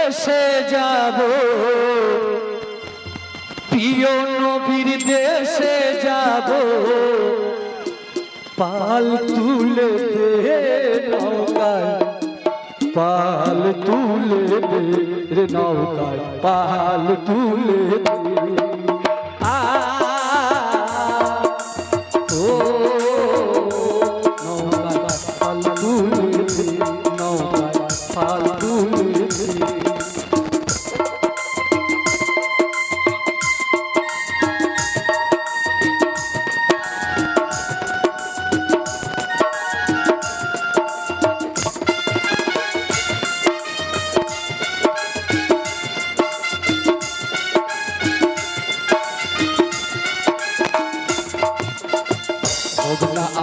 দেশে যাব, প্রিয় নবীর দেশে যাব, পাল তুলে দে নৌকায়, পাল তুলে দে নৌকায়, পাল তুলে দে।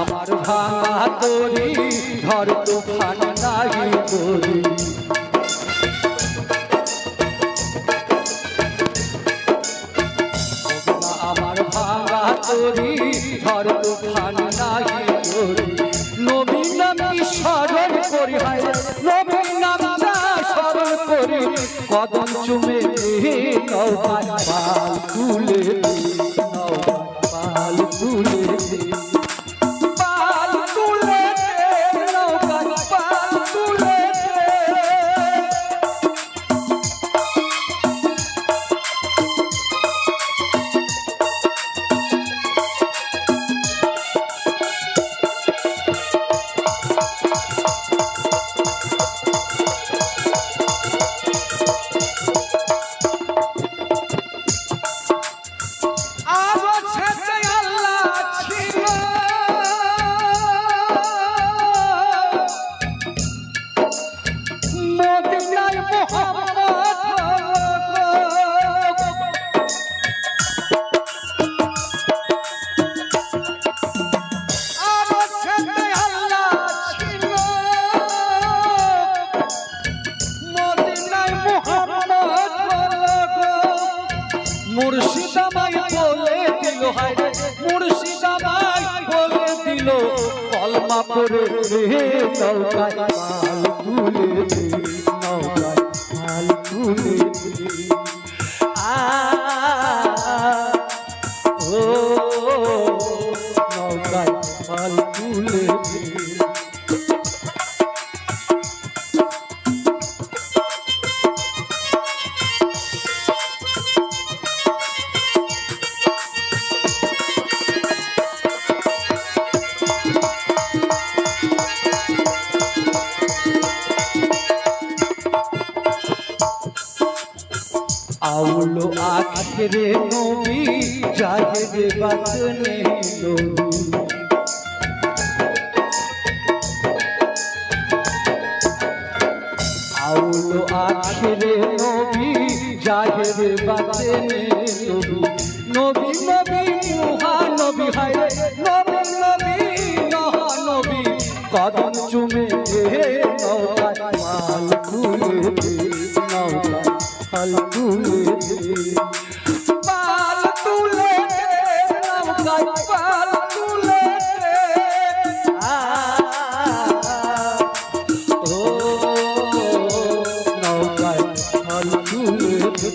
আমার ভাঙা তরি ধর তুফান নাই করি, আমার ভাঙা তরি ধর তুফান নাই করি। নবীর নাম কি স্মরণ করি, হায় নবীর নামটা স্মরণ করি, কদম চুমে নৌকায় পাল তুলে দে, নৌকায় পাল তুলে দে। মুর্শিদাবাই বলে দিল, হায় মুর্শিদাবাই বলে দিল, কলমা পড়ে নৌকায় পাল তুলে দে, নৌকায় পাল তুলে দে। ও নৌকায় পাল তুলে দে। আউলো আখরে নবী জাহের বাতনে নবী, আউলো আখরে নবী জাহের বাতনে নবী, নবী নবী মহানবী, হায় নবী নবী মহানবী, কদম চুমে নৌকায় পাল তুলে দে, নৌকায় পাল তুলে দে, পাল তুলে দে, নৌকায় পাল তুলে দে। ও নৌকায় পাল তুলে দে।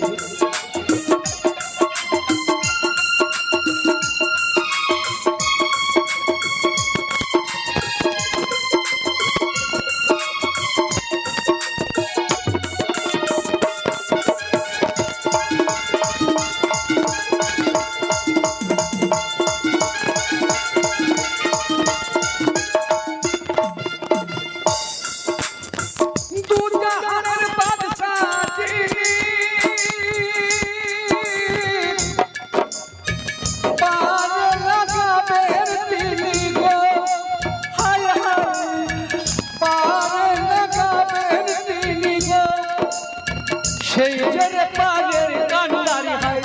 সেই যে পারের কান্ডারি, হায়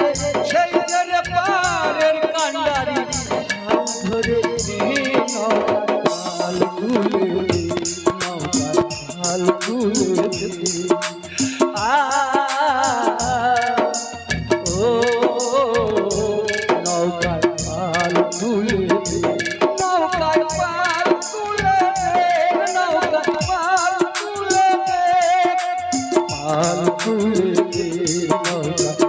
সেই যে পারের কান্ডারি, ধরে নৌকায় পাল তুলে দে, নৌকায় পাল তুলে দে। ও নৌকায় পাল তুলে দে, নৌকায় পাল তুলে দে, নৌকায় পাল তুলে দে। হাল খুলে দে নৌকা